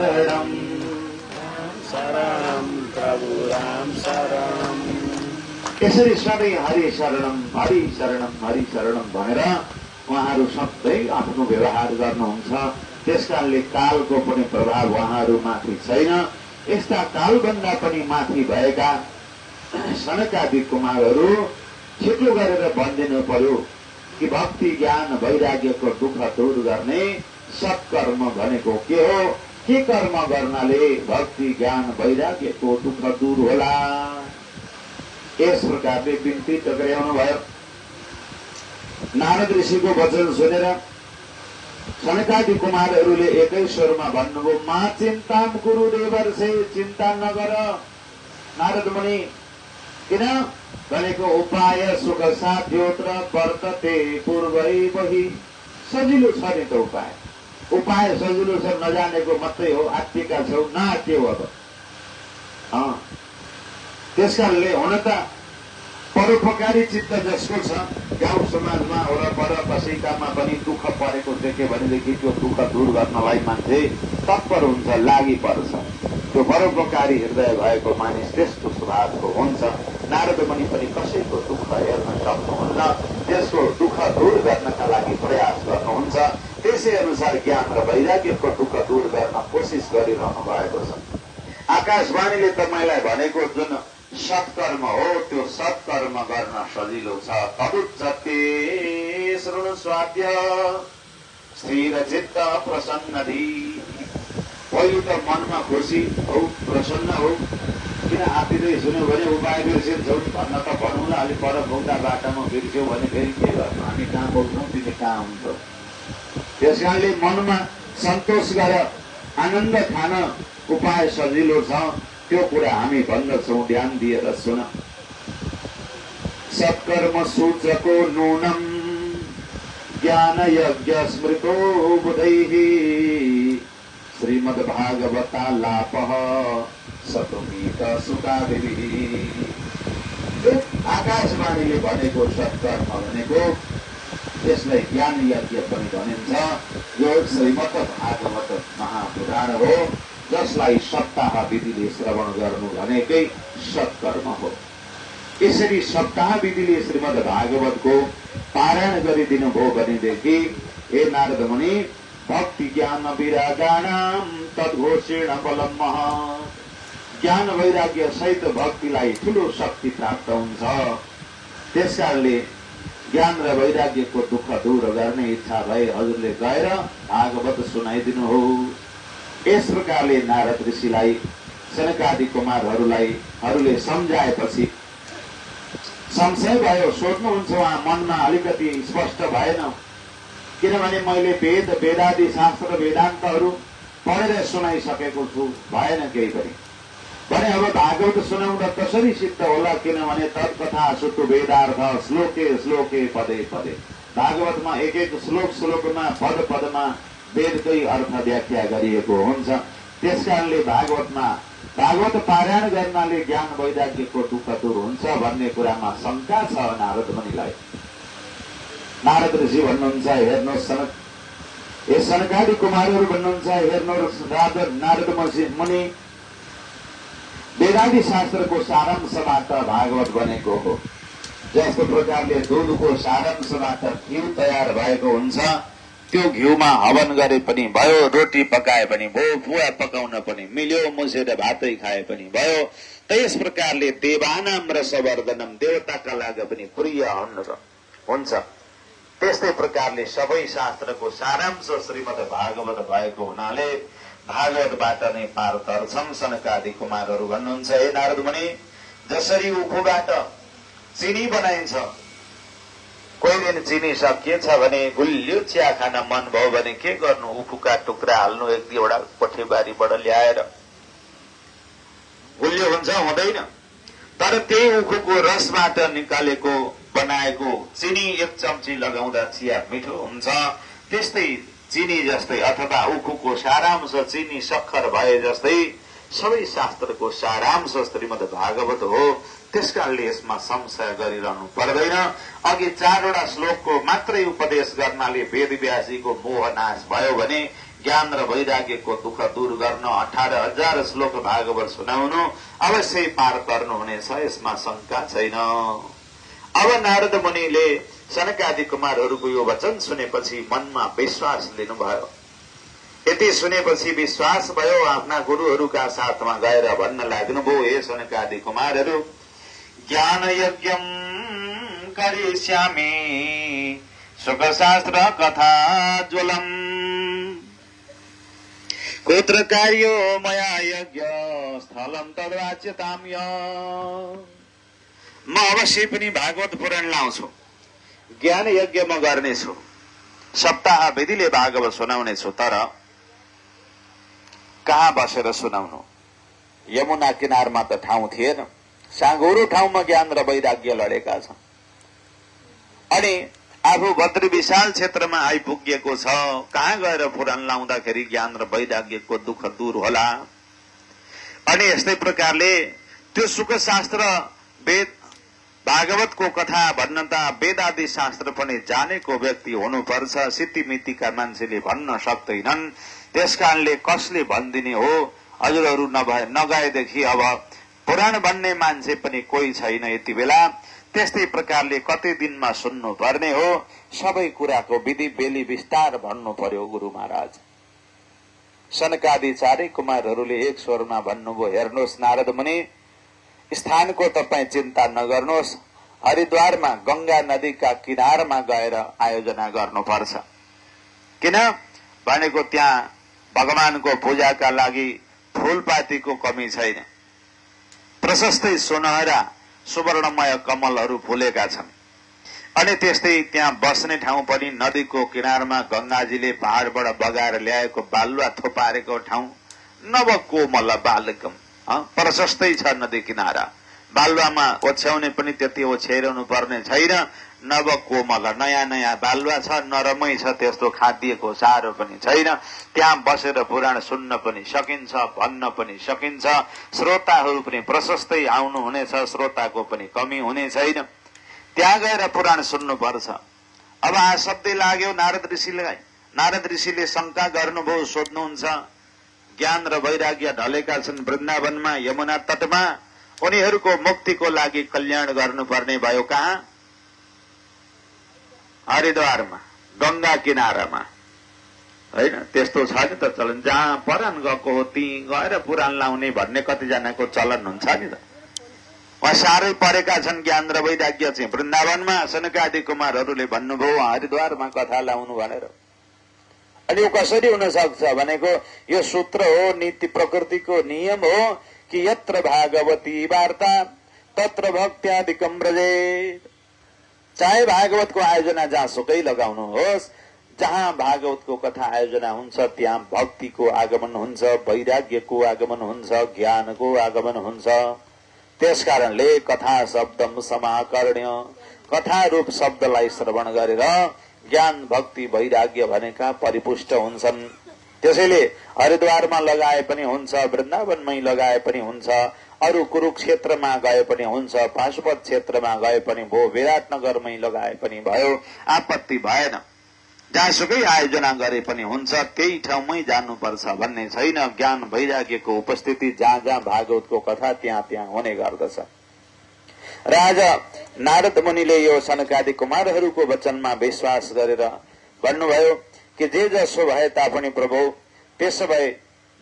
शरणं शरणं प्रभु राम शरणं। यसरी सधैँ हरि शरणं हरि शरणं हरि शरणं भनेर उहाँहरू सधैँ आफ्नो व्यवहार गर्नुहुन्छ। त्यसकारणले कालको पनि प्रभाव उहाँहरूमाथि छैन। यस्ता कालभन्दा पनि माथि भएका सनकादि कुमारहरू छिटो गरेर भनिदिनु पर्यो कि भक्ति ज्ञान वैराग्यको दुःख दूर गर्ने सत्कर्म भनेको के हो, के कर्म गर्नाले भक्ति ज्ञान वैराग्यको दुःख दूर होला। यस प्रकारले बिन्ती टक्राउनु भयो। नारद ऋषिको वचन सुनेर सनकादि कुमारहरूले एकै स्वरमा भन्नुभयो, मा चिन्ताम कुरु देवर्षे, चिन्ता नगर नारद मुनि। किन भनेको उपाय सुख साध्योत्र वर्तते पूर्वै बहि। सजिलो छ नि त उपाय सजिलो छ, नजानेको मात्रै हो, आत्तिका छौ नआत्तियो। अब त्यसकारणले हुन त परोपकारी चित्त जसको छ, गाउँ समाजमा वरपर कसैकामा पनि दुःख परेको देख्यो भनेदेखि त्यो दुःख दूर गर्नलाई मान्छे तत्पर हुन्छ, लागि पर्छ। त्यो परोपकारी हृदय भएको मानिस त्यस्तो स्वभावको हुन्छ। नारद मुनि पनि कसैको दुःख हेर्न सक्नुहुन्न, त्यसको दुःख दूर गर्नका लागि प्रयास गर्नुहुन्छ। त्यसै अनुसार ज्ञान र वैराग्यको दुःख दूर गर्न कोसिस गरिरहनु भएको छ। आकाशवाणीले तपाईँलाई भनेको जुन सत्कर्म हो त्यो सत्कर्म गर्न सजिलो छ। तदुच्चते शृणु स्वाद्य स्थिर चित्त प्रसन्न धी। पहिलो त मनमा खुसी हो, प्रसन्न हो। किन आफैले सुन्यो भने उपाय बिर्सिन्छौ भन्न त भनौँला, अलिक पर बौद्धा बाटामा बिर्स्यौ भने फेरि के गर्नु, हामी कहाँ बोक्छौँ तिमी कहाँ हुन्छौ। त्यसकारणले मनमा सन्तोष गर, आनन्द खान उपाय सजिलो छ। त्यो कुरा हामी भन्दछौँ, ध्यान दिएर सुन। सत्कर्म सूचको नूनम ज्ञान यज्ञ स्मृतो बुधैः श्रीमद्भागवतालापः सतुमीत सुखाभिः। आकाशवाणीले भनेको सत्कर्म भनेको यसलाई ज्ञान यज्ञ पनि भनिन्छ। यो श्रीमद् भागवत महापुराण हो, जसलाई सप्ताह विधिले श्रवण गर्नु भनेकै सत्कर्म हो। यसरी सप्ताह विधिले श्रीमद् भागवतको पारायण गरिदिनु भयो भनेदेखि हे नारद मुनि, भक्ति ज्ञान विरागाणाम तद्घोषेण बलम मह। ज्ञान वैराग्य सहित भक्तिलाई ठुलो शक्ति प्राप्त हुन्छ। त्यसकारणले ज्ञान र वैराग्यको दुःख दूर गर्ने इच्छा भए हजुरले गएर भागवत सुनाइदिनु हो। यस प्रकारले नारद ऋषिलाई सनकादि कुमारहरूले सम्झाएपछि संशय भयो, सोध्नुहुन्छ उहाँ मनमा अलिकति स्पष्ट भएन। किनभने मैले वेदादि शास्त्र वेदान्तहरू पढेर सुनाइसकेको छु, भएन केही पनि। भने अब भागवत सुनाउँदा कसरी सिद्ध होला, किनभने तत्कथा सुतु वेदार्थ श्लोके श्लोके पदे पदे। भागवतमा एक एक श्लोकमा पद पदमा वेदकै अर्थ व्याख्या गरिएको हुन्छ। त्यसकारणले भागवत पारायण गर्नाले ज्ञान वैराग्यको दुःख दूर हुन्छ भन्ने कुरामा शङ्का छ नारद मुनिलाई। नारद ऋषि भन्नुहुन्छ, हेर्नुहोस् सनकादि कुमारहरू भन्नुहुन्छ, हेर्नुहोस् नारद मुनि, वेदादि शास्त्रको सारांशबाट भागवत बनेको हो। जस्तो प्रकारले दुधको सारांशबाट घिउ तयार भएको हुन्छ, त्यो घिउमा हवन गरे पनि भयो, रोटी पकाए पनि भयो, पुवा पकाउन पनि मिल्यो, मुसेर भातै खाए पनि भयो। त्यस प्रकारले देवानाम रसवर्धनम, देवताका लागि पनि प्रिय हुन्छ। त्यस्तै प्रकारले सबै शास्त्रको सारांश श्रीमद् भागवत भएको हुनाले भागवतबाट नै पार तर्छन् सनकादि कुमारहरू भन्नुहुन्छ। हे नारद मुनि, जसरी उखुबाट चिनी बनाइन्छ, कोही दिन चिनी सकिएछ भने गुलियो चिया खान मन भयो भने के गर्नु, उखुका टुक्रा हाल्नु एक दुईवटा कोठेबारीबाट ल्याएर। गुलियो हुन्छ, हुँदैन। तर त्यही उखुको रसबाट निकालेको बनाएको चिनी एक चम्ची लगाउँदा चिया मिठो हुन्छ। त्यस्तै चिनी जस्तै अथवा उखुको सारांश चिनी सक्खर भए जस्तै सबै शास्त्रको सारांश श्रीमद् भागवत हो। त्यसकारणले यसमा संशय गरिरहनु पर्दैन। अघि 4वटा श्लोकको मात्रै उपदेश गर्नाले वेदव्यासीको मोह नाश भयो भने ज्ञान र वैराग्यको दुःख दूर गर्न 18,000 श्लोक भागवत सुनाउनु अवश्य पार गर्नुहुनेछ, यसमा शंका छैन। अब नारद मुनिले सनकादि कुमारहरूको यो वचन सुनेपछि मनमा विश्वास लिनुभयो। यति सुनेपछि विश्वास भयो, आफ्ना गुरुहरूका साथमा गएर भन्न लाग्नुभयो, हे सनकादि कुमारहरू, ज्ञान यज्ञम करिष्यामि सुखशास्त्र कथा ज्वलम कुत्र कार्यो मया यज्ञ स्थलम तद्वाच्यताम्य। म अवश्य पनि भागवत पुराण लाउँछु, ज्ञान यज्ञ म गर्नेछु, सप्ताह विधिले भागवत सुनाउनेछु। तर कहाँ बसेर सुनाउनु? यमुना किनारमा त ठाउँ थिएन, साँघुरो ठाउँमा ज्ञान र वैराग्य लडेका छन्। अनि आफू भद्र विशाल क्षेत्रमा आइपुगेको छ, कहाँ गएर पुराण लाउँदाखेरि ज्ञान र वैराग्यको दुःख दूर होला? अनि यस्तै प्रकारले त्यो सुखशास्त्र वेद भागवतको कथा भन्न त वेदादि शास्त्र पनि जानेको व्यक्ति हुनुपर्छ, सिद्धिमितिका मान्छेले भन्न सक्दैनन्। त्यसकारणले कसले भनिदिने हो? हजुरहरू नगएदेखि अब पुराण भन्ने मान्छे पनि कोही छैन यति बेला। त्यस्तै प्रकारले कति दिनमा सुन्नु पर्ने हो, सबै कुराको विधि बेली विस्तार भन्नु पर्यो गुरु महाराज। सनकादि चारै कुमारहरूले एक स्वरमा भन्नुभयो, हेर्नुहोस् नारद मुनि, स्थानको तपाईँ चिन्ता नगर्नुहोस्, हरिद्वारमा गंगा नदीका किनारमा गएर आयोजना गर्नुपर्छ। किन भनेको त्यहाँ भगवानको पूजाका लागि फूलपातीको कमी छैन, प्रशस्तै सुनहरा सुवर्णमय कमलहरू फुलेका छन्। अनि त्यस्तै त्यहाँ बस्ने ठाउँ पनि नदीको किनारमा गंगाजीले पहाडबाट बगाएर ल्याएको बालुवा थोपारेको ठाउँ, नवकोमल बालकम, प्रशस्तै छ नदी किनारा। बालुवामा ओछ्याउने पनि त्यति ओछ्याइरहनु पर्ने छैन, नवकोमल नयाँ नयाँ बालुवा छ, नरमै छ, त्यस्तो खादिएको साह्रो पनि छैन। त्यहाँ बसेर पुराण सुन्न पनि सकिन्छ, भन्न पनि सकिन्छ। श्रोताहरू पनि प्रशस्तै आउनुहुनेछ, श्रोताको पनि कमी हुने छैन। त्यहाँ गएर पुराण सुन्नुपर्छ। अब शब्दै लाग्यो नारद ऋषिलाई। नारद ऋषिले शंका गर्नुभयो, सोध्नुहुन्छ, ज्ञान र वैराग्य ढलेका छन् वृन्दावनमा यमुना तटमा, उनीहरूको मुक्तिको लागि कल्याण गर्नुपर्ने भयो कहाँ? हरिद्वारमा, गंगा किनारामा, होइन? त्यस्तो छ नि त चलन, जहाँ पुराण गएको हो त्यही गएर पुराण लाउने भन्ने कतिजनाको चलन हुन्छ नि त। उहाँ साह्रै परेका छन् ज्ञान र वैराग्य चाहिँ वृन्दावनमा। सनकादि कुमारहरूले भन्नुभयो हरिद्वारमा कथा लाउनु भनेर। अनि यो कसरी हुन सक्छ भनेको यो सूत्र हो, नीति प्रकृतिको नियम हो कि यत्र भागवती वार्ता तत्र भक्त्यादिकम व्रजेत। चाहे भागवतको आयोजना जहाँसुकै लगाउनुहोस्, जहाँ भागवतको कथा आयोजना हुन्छ त्यहाँ भक्तिको आगमन हुन्छ, वैराग्यको आगमन हुन्छ, ज्ञानको आगमन हुन्छ। त्यसकारणले कथा शब्दम समाकर्ण्य, कथा रूप शब्दलाई श्रवण गरेर ज्ञान भक्ति वैराग्य भनेका परिपुष्ट हुन्छन्। त्यसैले हरिद्वारमा लगाए पनि हुन्छ, वृन्दावनमै लगाए पनि हुन्छ, अरू कुरुक्षेत्रमा गए पनि हुन्छ, पाशुपत क्षेत्रमा गए पनि भयो, विराटनगरमै लगाए पनि भयो, आपत्ति भएन। जहाँसुकै आयोजना गरे पनि हुन्छ, त्यही ठाउँमै जानुपर्छ भन्ने छैन। ज्ञान वैराग्यको उपस्थिति जहाँ जहाँ भागवतको कथा त्यहाँ त्यहाँ हुने गर्दछ। राजा नारद मुनिले यो सनकादि कुमारहरूको वचनमा विश्वास गरेर भन्नुभयो कि जे जसो भए तापनि प्रभु, त्यसो भए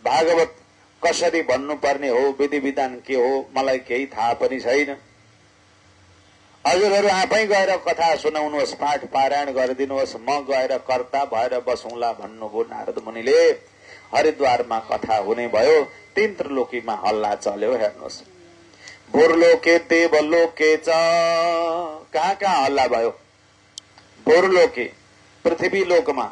भागवत कसरी भन्नुपर्ने हो, विधि विधान के हो, मलाई केही थाहा पनि छैन। हजुरहरू आफै गएर कथा सुनाउनुहोस्, पाठ पारायण गरिदिनुहोस्, म गएर कर्ता भएर बसौँला भन्नुभयो नारद मुनिले। हरिद्वारमा कथा हुने भयो। तीन त्रिलोकीमा हल्ला चल्यो। हेर्नुहोस्, भूर्लोके देवलोके च, कहाँ कहाँ हल्ला भयो? भूर्लोके पृथ्वी लोकमा,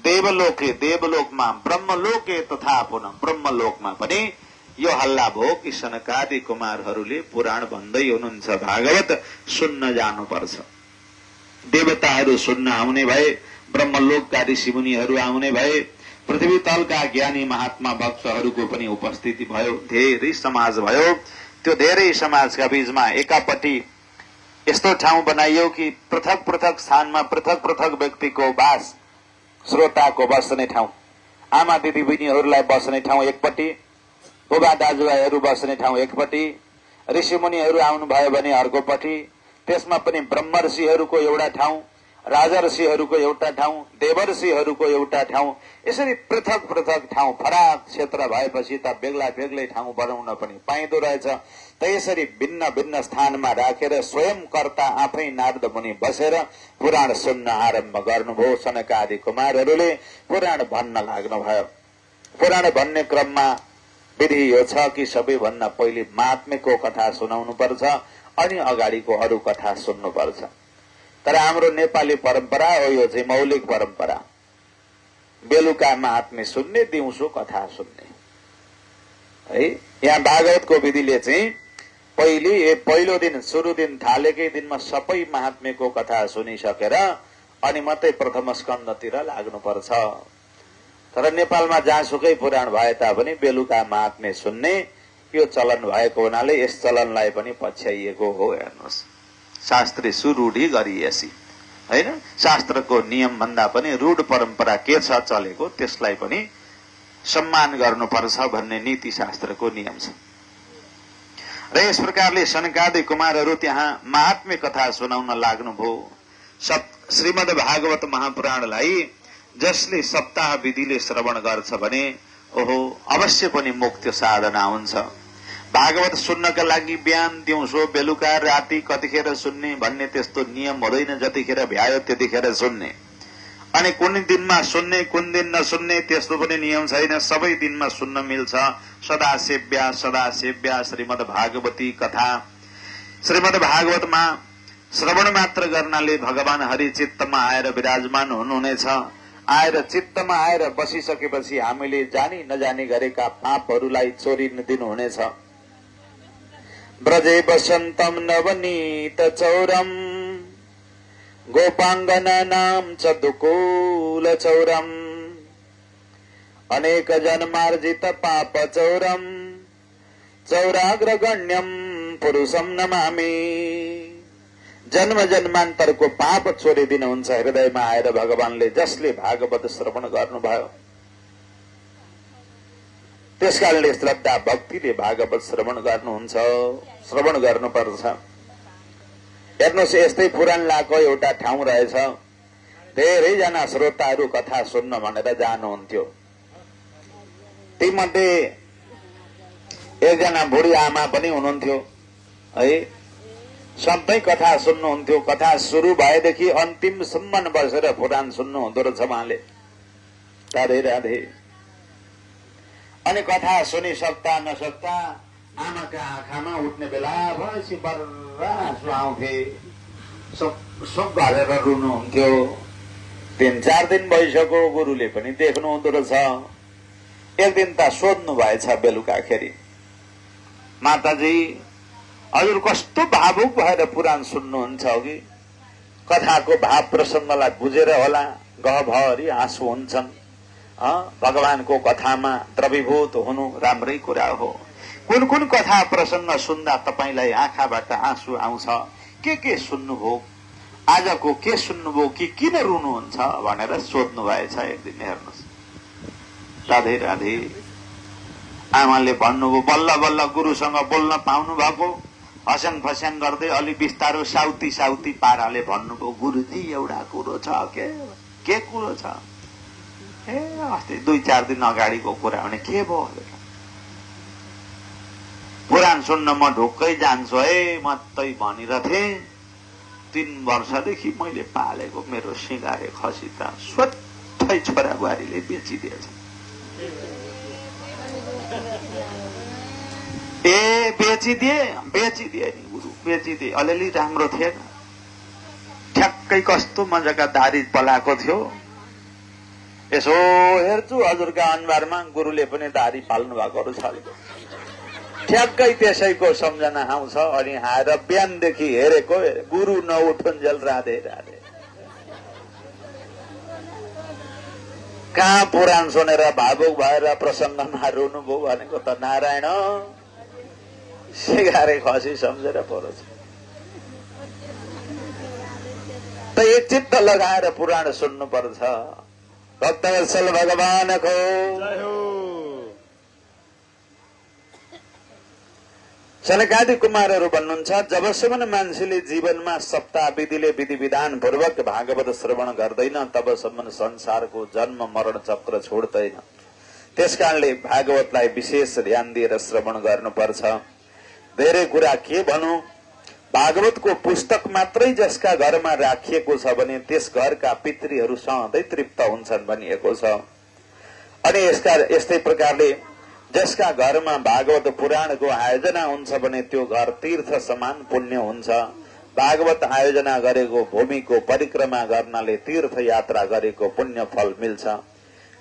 देवलोके देवलोकमा, ब्रह्मलोके तथा पुनः ब्रह्मलोकमा पनि यो हल्ला भयो कि सनकादि कुमारहरूले पुराण भन्दै हुनुहुन्छ, भागवत सुन्न जानुपर्छ। देवताहरू सुन्न आउने भए, ब्रह्मलोकका ऋषि मुनिहरू आउने भए, पृथ्वी तलका ज्ञानी महात्मा भक्तहरूको पनि उपस्थिति भयो, धेरै समाज भयो। त्यो धेरै समाजका बीचमा एकापट्टि यस्तो ठाउँ बनाइयो कि पृथक पृथक स्थानमा पृथक पृथक व्यक्तिको वास, श्रोताको बस्ने ठाउँ। आमा दिदी बहिनीहरूलाई बस्ने ठाउँ एकपट्टि, बुबा दाजुभाइहरू बस्ने ठाउँ एकपट्टि, ऋषिमुनिहरू आउनुभयो भने अर्कोपट्टि, त्यसमा पनि ब्रह्मर्षिहरूको एउटा ठाउँ, राजर्षिहरूको एउटा ठाउँ, देवर्षिहरूको एउटा ठाउँ, यसरी पृथक पृथक ठाउँ फराक क्षेत्र भएपछि त बेग्ला बेग्लै ठाउँ बनाउन पनि पाइँदो रहेछ। त यसरी भिन्न भिन्न स्थानमा राखेर स्वयं कर्ता आफै नारद मुनि बसेर पुराण सुन्न आरम्भ गर्नुभयो। सनकादि कुमारहरूले पुराण भन्न लाग्नुभयो। पुराण भन्ने क्रममा विधि यो छ कि सबैभन्दा पहिले महात्म्यको कथा सुनाउनु पर्छ, अनि अगाडिको अरू कथा सुन्नुपर्छ। तर हाम्रो नेपाली परम्परा हो, यो चाहिँ मौलिक परम्परा। बेलुका महात्म्य सुन्ने, दिउँसो कथा सुन्ने है। यहाँ भागवतको विधिले चाहिँ पहिलो दिन सुरु दिन थालेकै दिनमा सबै महात्म्यको कथा सुनिसकेर अनि मात्रै प्रथम स्कन्धतिर लाग्नुपर्छ। तर नेपालमा जहाँसुकै पुराण भए तापनि बेलुका महात्म्य सुन्ने यो चलन भएको हुनाले यस चलनलाई पनि पछ्याइएको हो। हेर्नुहोस्, शास्त्रीय सुरूढी गरिएसी हैन, शास्त्रको नियम भन्दा पनि रूढ परम्परा के छ चलेको त्यसलाई पनि सम्मान गर्नुपर्छ भन्ने नीति शास्त्रको नियम छ। र यस प्रकारले सनकादि कुमारहरू त्यहाँ महात्म्य कथा सुनाउन लाग्नुभयो। श्रीमद् भागवत महापुराणलाई जसले सप्ताह विधिले श्रवण गर्छ भने ओहो अवश्य पनि मोक्ष साधना हुन्छ। भागवत सुन्नका लागि बिहान दिउँसो बेलुका राति कतिखेर सुन्ने भन्ने त्यस्तो नियम हुँदैन। जतिखेर भ्यायो त्यतिखेर सुन्ने, अनि कुन दिनमा सुन्ने कुन दिन नसुन्ने त्यस्तो पनि नियम छैन। सबै दिनमा सुन्न मिल्छ। सदा सेव्या श्रीमद् भागवती कथा। श्रीमद् भागवतमा श्रवण मात्र गर्नाले भगवान हरि चित्तमा आएर विराजमान हुनुहुनेछ। आएर चित्तमा आएर बसिसकेपछि हामीले जानी नजानी गरेका पापहरूलाई चोरिन दिनुहुनेछ। ब्रजे बसन्तम नवनीत चौरम गोपांगनानां च दुकूल चौरम अनेक जन्मार्जित पाप चौरम चौराग्रगण्यम पुरुषम नमामि। जन्म जन्मान्तरको पाप चोरिदिनुहुन्छ हृदयमा आएर भगवानले जसले भागवत श्रवण गर्नुभयो। त्यसकारणले श्रद्धा भक्तिले भागवत श्रवण गर्नुहुन्छ, श्रवण गर्नुपर्छ। हेर्नुहोस्, यस्तै पुराण लाको एउटा ठाउँ रहेछ। धेरैजना श्रोताहरू कथा सुन्न भनेर जानुहुन्थ्यो। तीमध्ये एकजना बुढी आमा पनि हुनुहुन्थ्यो है। सबै कथा सुन्नुहुन्थ्यो। कथा सुरु भएदेखि अन्तिमसम्म बसेर पुराण सुन्नु हुँदो रहेछ उहाँले। राधे राधे। अनि कथा सुनिसक्दा नसक्दा आमाका आँखामा उठ्ने बेला भएपछि बर्र आँसु आउँथे। सब घरेर रुनुहुन्थ्यो। 3-4 दिन भइसक्यो, गुरुले पनि देख्नु हुँदो रहेछ। एक दिन त सोध्नु भएछ बेलुकाखेरि, माताजी हजुर कस्तो भावुक भएर पुराण सुन्नुहुन्छ कि कथाको भाव प्रसङ्गलाई बुझेर होला गहभरि आँसु हुन्छन्। भगवानको कथामा द्रवीभूत हुनु राम्रै कुरा हो। कुन कुन कथा प्रसङ्ग सुन्दा तपाईलाई आँखाबाट आँसु आउँछ, के सुन्नुभयो, आजको के सुन्नुभयो कि किन रुनुहुन्छ भनेर सोध्नु भएछ एक दिन। हेर्नुहोस्, राधे राधे। आमाले भन्नुभयो, बल्ल बल्ल गुरुसँग बोल्न पाउनु भएको। हस्याङ फस्याङ गर्दै अलि बिस्तारो साउती पाराले भन्नुभयो, गुरुजी एउटा कुरो छ। के कुरो छ? अस्ति 2-4 दिन अगाडिको कुरा भने के भयो? पुराण सुन्न म ढुक्कै जान्छु है मात्रै भनिरहे। 3 वर्षदेखि मैले पालेको मेरो सिँगारे खसी त स्वतै छोरा बुहारीले बेचिदिएछ। बेचिदिए नि गुरु, बेचिदिए। अलिअलि राम्रो थिएन, ठ्याक्कै कस्तो मजाका दारी पलाएको थियो। यसो हेर्छु हजुरका अनुहारमा गुरुले पनि दारी पाल्नु भएको छ। ठ्याक्कै त्यसैको सम्झना आउँछ। अनि आएर बिहानदेखि हेरेको गुरु नउठुन्जेल राधे राधे। कहाँ पुराण सुनेर भावुक भएर प्रसङ्गमा रुनुभयो भनेको त नारायण सिगारे खसी सम्झेर परो छ। त एक चित्त लगाएर पुराण सुन्नु पर्छ। भक्तवत्सल भगवानको जय हो। सनकादि कुमारहरू भन्नुहुन्छ, जबसम्म मान्छेले जीवनमा सप्ताह विधिले विधि विधान पूर्वक भागवत श्रवण गर्दैन तबसम्म संसारको जन्म मरण चक्र छोड्दैन। त्यसकारणले भागवतलाई विशेष ध्यान दिएर श्रवण गर्नुपर्छ। धेरै कुरा के भनौं, भागवतको पुस्तक मात्रै जसका घरमा राखिएको छ भने त्यस घरका पितृहरू सधैँ तृप्त हुन्छन् भनिएको छ। अनि यस्तै प्रकारले जसका घरमा भागवत पुराणको आयोजना हुन्छ भने त्यो घर तीर्थ समान पुण्य हुन्छ। भागवत आयोजना गरेको भूमिको परिक्रमा गर्नाले तीर्थ यात्रा गरेको पुण्य फल मिल्छ।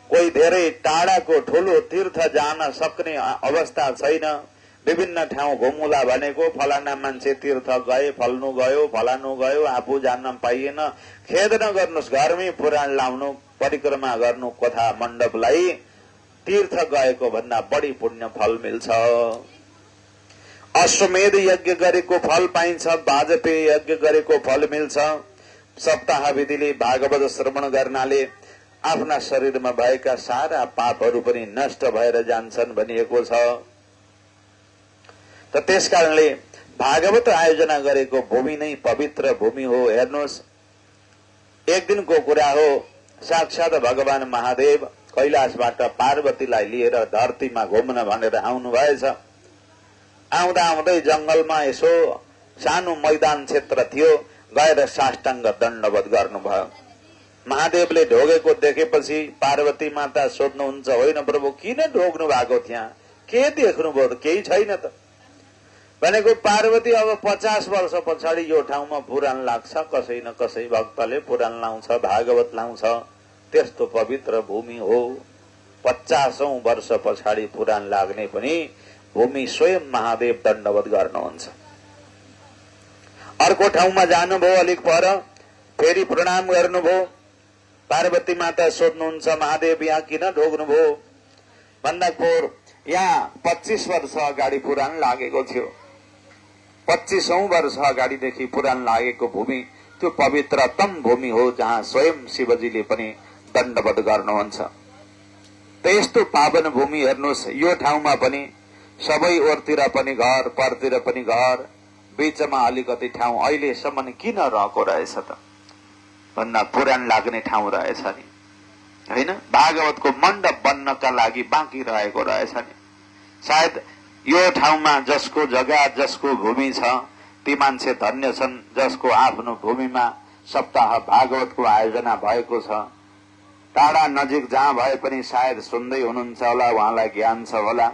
कोही धेरै टाढाको ठूलो तीर्थ जान सक्ने अवस्था छैन, विभिन्न ठाउँ घुमुला भनेको फलाना मान्छे तीर्थ गए, फल्नु गयो, फलानु गयो, आफू जान्न पाइएन, खेद नगर्नुहोस्, घरमै पुराण लाउनु, परिक्रमा गर्नु कथा मण्डपलाई तीर्थ गएको भन्दा बढी पुण्य फल मिल्छ। अश्वमेध यज्ञ गरेको फल पाइन्छ, वाजपेयी यज्ञ गरेको फल मिल्छ। सप्ताह विधिले भागवत श्रवण गर्नाले आफ्ना शरीरमा भएका सारा पापहरू पनि नष्ट भएर जान्छन् भनिएको छ। त त्यसकारणले भागवत आयोजना गरेको भूमि नै पवित्र भूमि हो। हेर्नुहोस्, एक दिनको कुरा हो, साक्षात भगवान महादेव कैलाशबाट पार्वतीलाई लिएर धरतीमा घुम्न भनेर आउनु भएछ। आउँदा आउँदै जंगलमा यसो सानो मैदान क्षेत्र थियो, गएर साष्टाङ्ग दण्डवत गर्नुभयो। महादेवले ढोगेको देखेपछि पार्वती माता सोध्नुहुन्छ, होइन प्रभु किन ढोग्नु भएको, त्यहाँ के देख्नुभयो त? केही छैन त भनेको। पार्वती अब 50 वर्ष पछाडि यो ठाउँमा पुराण लाग्छ, कसै न कसै भक्तले पुराण लाउँछ, भागवत लाउँछ, त्यस्तो पवित्र भूमि हो। 50औं वर्ष पछाडि पुराण लाग्ने पनि भूमि स्वयं महादेव दण्डवत गर्नुहुन्छ। अर्को ठाउँमा जानुभयो, अलिक पर फेरि प्रणाम गर्नुभयो। पार्वती माता सोध्नुहुन्छ, महादेव यहाँ किन ढोग्नुभयो भन्दा पोहोर यहाँ 25 वर्ष अगाडि पुराण लागेको थियो। 25औं वर्ष अगाडिदेखि पुराण लागेको भूमि त्यो पवित्रतम भूमि हो, जहाँ स्वयं शिवजीले पनि दण्डवत गर्नुहुन्छ। त यस्तो पावन भूमि हेर्नुहोस्, यो ठाउँमा पनि सबै ओरतिर पनि घर, परतिर पनि घर, बीचमा अलिकति ठाउँ अहिलेसम्म किन रहेको रहेछ त भन्दा पुराण लाग्ने ठाउँ रहेछ नि, होइन? भागवतको मण्डप बन्नका लागि बाँकी रहेको रहेछ नि। सायद यो ठाउँमा जसको जग्गा, जसको भूमि छ, ती मान्छे धन्य छन् जसको आफ्नो भूमिमा सप्ताह भागवतको आयोजना भएको छ। टाढा नजिक जहाँ भए पनि सायद सुन्दै हुनुहुन्छ होला, उहाँलाई ज्ञान छ होला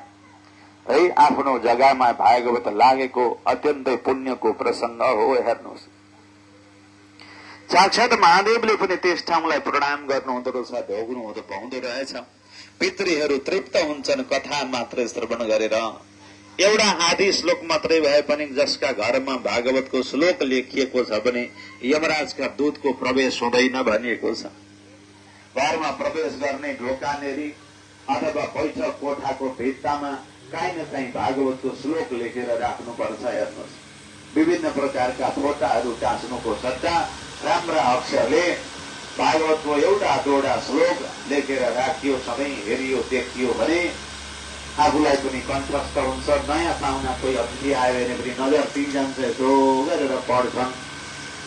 है। आफ्नो जग्गामा भागवत लागेको अत्यन्तै पुण्यको प्रसंग हो। हेर्नुहोस्, साक्षात महादेवले पनि त्यस ठाउँलाई प्रणाम गर्नु हुँदो रहेछ, ढोग्नु हुँदो पाउँदो रहेछ। पितृहरू तृप्त हुन्छन् कथा मात्र श्रवण गरेर। एउटा आदि श्लोक मात्रै भए पनि जसका घरमा भागवतको श्लोक लेखिएको छ भने यमराजका दूतको प्रवेश हुँदैन भनिएको छ। घरमा प्रवेश गर्ने ढोकानेरी अथवा बैठक कोठाको भित्तामा काहीँ न काहीँ भागवतको श्लोक लेखेर राख्नुपर्छ। हेर्नुहोस्, विभिन्न प्रकारका फोटाहरू टाँच्नुको सट्टा राम्रा अक्षरले भागवतको एउटा दुईवटा श्लोक लेखेर राखियो, सधैँ हेरियो, देखियो भने आफूलाई पनि कण्ठस्थ हुन्छ। नयाँ पाहुना कोही अतिथि आयो भने पनि नजर तीनजना यसो गरेर पढ्छन्।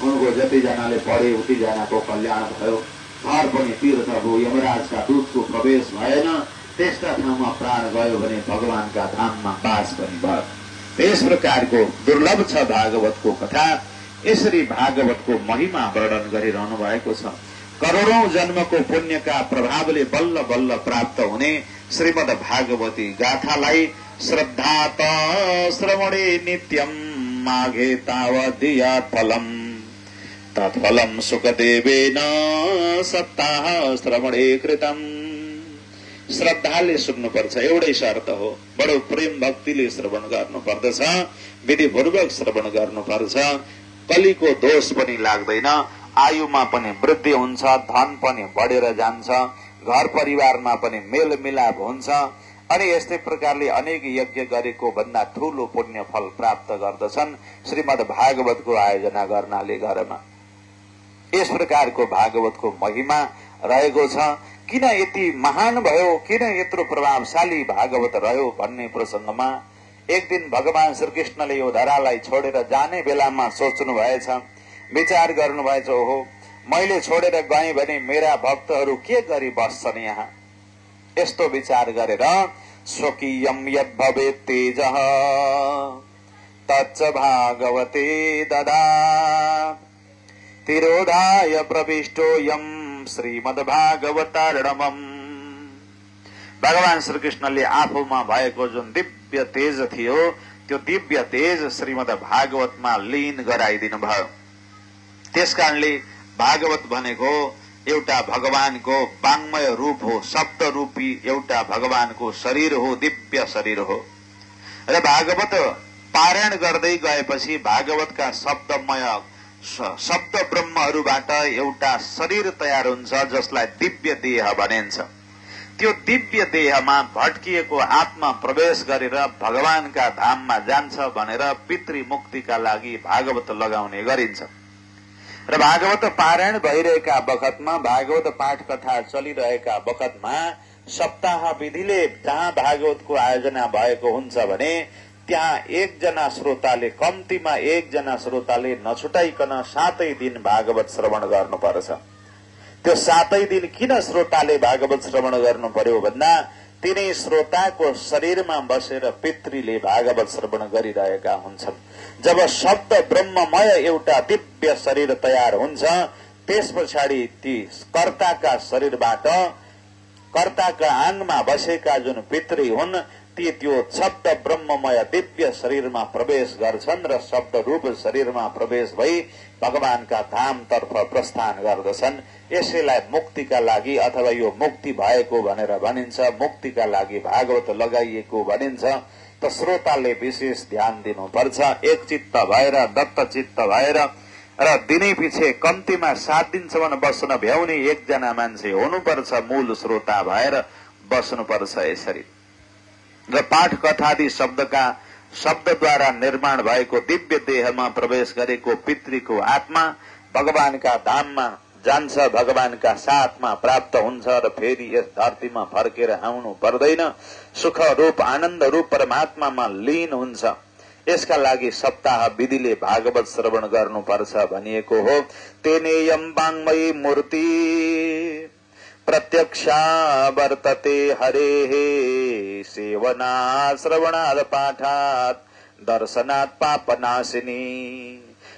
उनको जतिजनाले पढे उतिजनाको कल्याण भयो, घर पनि तीर्थ भयो, यमराजका दूतको प्रवेश भएन, त्यस्ता ठाउँमा प्राण गयो भने भगवानका धाममा बास पनि भयो। त्यस प्रकारको दुर्लभ छ भागवतको कथा। यसरी भागवतको महिमा वर्णन गरिरहनु भएको छ। करोडौं जन्मको पुण्यका प्रभावले बल्ल बल्ल प्राप्त हुने श्रीमद् भागवती गाथालाई श्रद्धात श्रवणे नित्यम माघे तावदीया फलम तत्फलम सुखदेवेन सप्ताह श्रवणे कृतम। श्रद्धाले सुन्नुपर्छ, एउटै शर्त हो, बडो प्रेम भक्तिले श्रवण गर्नुपर्दछ, विधिपूर्वक श्रवण गर्नुपर्छ। कलिको दोष पनि लाग्दैन, आयुमा पनि वृद्धि हुन्छ, धन पनि बढेर जान्छ, घर परिवारमा पनि मेलमिलाप हुन्छ। अनि यस्तै प्रकारले अनेक यज्ञ गरेको भन्दा ठूलो पुण्य फल प्राप्त गर्दछन् श्रीमद् भागवतको आयोजना गर्नाले घरमा। यस प्रकारको भागवतको महिमा रहेको छ। किन यति महान भयो, किन यत्रो प्रभावशाली भागवत रह्यो भन्ने प्रसंगमा एक दिन भगवान श्रीकृष्णले यो धरालाई छोडेर जाने बेलामा सोच्नु भएछ, विचार गर्नु भएछ, ओहो मैले छोडेर गएँ भने मेरा भक्तहरू के गरी बस्छन् यहाँ। यस्तो विचार गरेर स्वकीयम यद् भवेत् तेजः तच्च भागवते ददात् तिरोधाय प्रविष्टोऽयं श्रीमद्भागवतार्णवम्। भगवान श्रीकृष्णले आफूमा भएको जुन दिव्य तेज थियो त्यो दिव्य तेज श्रीमद् भागवतमा लीन गराइदिनु भयो। त्यसकारणले भागवत भनेको एउटा भगवानको वाङ्मय रूप हो, शब्द रूपी एउटा भगवानको शरीर हो, दिव्य शरीर हो। र भागवत पारायण गर्दै गएपछि भागवतका शब्द ब्रह्महरूबाट एउटा शरीर तयार हुन्छ जसलाई दिव्य देह भनिन्छ। त्यो दिव्य देहमा भट्किएको आत्मा प्रवेश गरेर भगवानका धाममा जान्छ भनेर पितृ मुक्तिका लागि भागवत लगाउने गरिन्छ। र भागवत पारायण भइरहेका बखतमा, भागवत पाठ कथा चलिरहेका बखतमा सप्ताह विधिले जहाँ भागवतको आयोजना भएको हुन्छ भने त्यहाँ एकजना श्रोताले, कम्तीमा एकजना श्रोताले नछुटाइकन 7 दिन भागवत श्रवण गर्नुपर्छ। त्यो 7 दिन किन श्रोताले भागवत श्रवण गर्नु पर्यो भन्दा तिनै श्रोताको शरीरमा बसेर पितृले भागवत श्रवण गरिरहेका हुन्छन्। जब शब्द ब्रह्ममय एउटा दिव्य शरीर तयार हुन्छ त्यस पछाडि ती कर्ताका शरीरबाट, कर्ताका आंगमा बसेका जुन पितृ हुन् ती त्यो शब्द ब्रह्ममय दिव्य शरीरमा प्रवेश गर्छन् र शब्द रूप शरीरमा प्रवेश भई भगवानका धामतर्फ प्रस्थान गर्दछन्। यसैलाई मुक्तिका लागि अथवा यो मुक्ति भएको भनेर भनिन्छ, मुक्तिका लागि भागवत लगाइएको भनिन्छ। त श्रोताले विशेष ध्यान दिनुपर्छ, एक चित्त भएर, दत्त चित्त भएर र दिनै पछि कम्तीमा 7 दिनसम्म बस्न भ्याउने एकजना मान्छे हुनुपर्छ, मूल श्रोता भएर बस्नुपर्छ यसरी। र पाठ कथादि शब्दद्वारा निर्माण भएको दिव्य देहमा प्रवेश गरेको पितृको आत्मा भगवानका धाममा जान्छ, भगवानका साथमा प्राप्त हुन्छ र फेरि यस धरतीमा फर्केर आउनु पर्दैन, सुख रूप आनन्द रूप परमात्मामा लीन हुन्छ। यसका लागि सप्ताह विधिले भागवत श्रवण गर्नुपर्छ भनिएको हो। तेनेयम वाङ्मयी मूर्ति प्रत्यक्षा वर्तते हरेः सेवनात् श्रवणात् पाठात् दर्शनात् पापनाशिनी।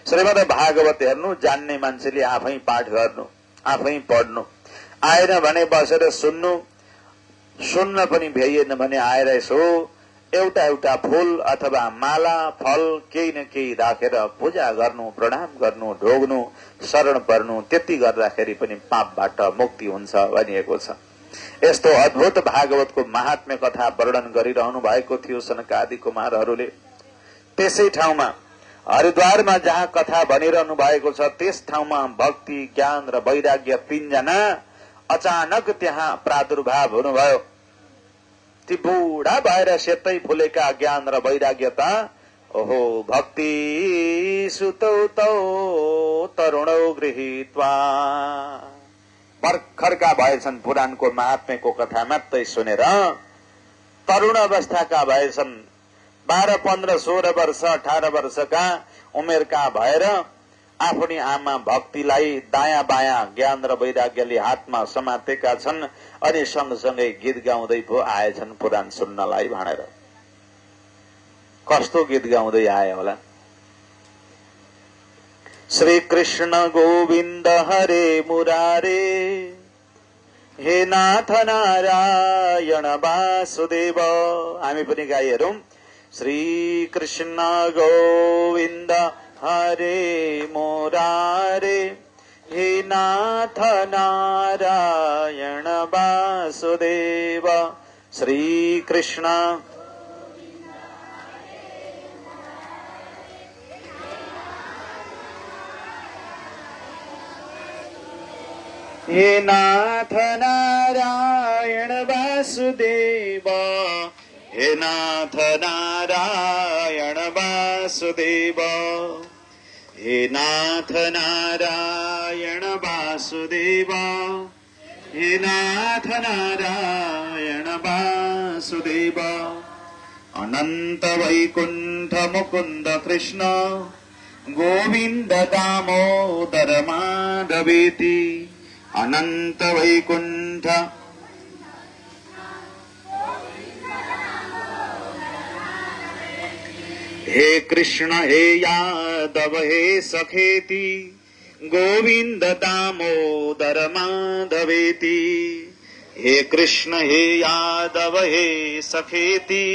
श्रीमद् भागवत हेर्नु, जान्ने मान्छेले आफै पाठ गर्नु, आफै पढ्नु, आएन भने बसेर सुन्न पनि भ्याइएन भने आएर यसो एउटा एउटा फूल अथवा माला फल केही न केही राखेर पूजा गर्नु, प्रणाम गर्नु, ढोग्नु, शरण पर्नु, त्यति गर्दाखेरि पनि पापबाट मुक्ति हुन्छ भनिएको छ। यस्तो अद्भुत भागवतको महात्म्य कथा वर्णन गरिरहनु भएको थियो सनकादि कुमारहरूले। त्यसै ठाउँमा हरिद्वारमा जहाँ कथा भनिरहनु भएको छ त्यस ठाउँमा भक्ति, ज्ञान र वैराग्य 3 जना अचानक त्यहाँ प्रादुर्भाव हुनुभयो। ती बुढा भएर सेतै फुलेका ज्ञान र वैराग्यता, ओहो भक्ति सुतौ तौ तरुणौ गृहीत्वा, भर्खरका भएछन्, पुराणको महात्म्यको कथा मात्रै सुनेर तरुण अवस्थाका भएछन्। 12, 15, 16 वर्ष 18 वर्षका उमेरका भएर आफ्नी आमा भक्तिलाई दायाँ बायाँ ज्ञान र वैराग्यले हातमा समातेका छन् अनि सँगसँगै गीत गाउँदै पो आएछन् पुराण सुन्नलाई भनेर। कस्तो गीत गाउँदै आए होला? श्री कृष्ण गोविन्द हरे मुरारे, हे नाथ नारायण वासुदेव। हामी पनि गाइहेरौं। श्री कृष्ण गोविन्द हरे मुरारे, हे नाथ नारायण वासुदेव। श्री कृष्ण हे नाथ नारायण वासुदेव, हे नाथ नारायण वासुदेव, हे नाथ नारायण वासुदेव हे नाथ नारायण वासुदेव अनंत वैकुंठ मुकुंद कृष्ण गोविंद दामोदर माधवेति अनंत वैकुंठ हे कृष्ण हे यादव हे सखेति गोविंद दामोदर माधवेति हे कृष्ण हे यादव हे सखेति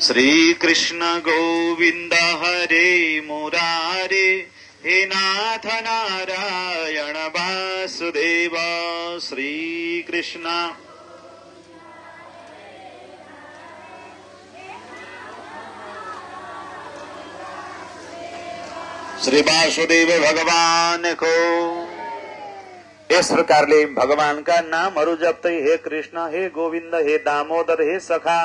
श्री कृष्ण गोविंद हरे मुरारे हे नाथ नारायण वासुदेव श्री कृष्ण श्री वासुदेव भगवान को। इस प्रकारले भगवान का नामहरू जप्दै हे कृष्ण हे गोविंद हे दामोदर हे सखा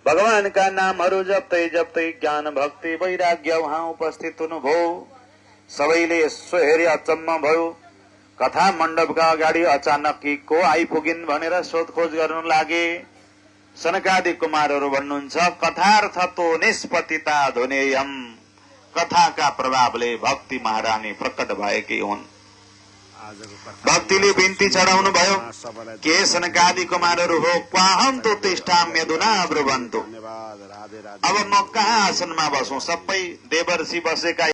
भगवान का नामहरू जप्दै जप्दै ज्ञान भक्ति वैराग्य वहाँ उपस्थित हुनुभयो। सबैले यसो हेरी अचम्म भयो। कथा मण्डपका अगाडि अचानक को आइपुगिन् भनेर सोधखोज गर्न लागे। सनकादि कुमारहरू भन्नुहुन्छ कथार्थतो निष्पतिता धुनेयम कथाका प्रभावले भक्ति महारानी प्रकट भएकी हुन्। भक्तिले बिन्ती चढाउनु भयो के सनकादि कुमारहरू हो क्वाहम तो तिष्ठाम्य दुना ब्रुवन्तु। अब म कहाँ आसनमा बसौं? सबै देवर्षि बसेका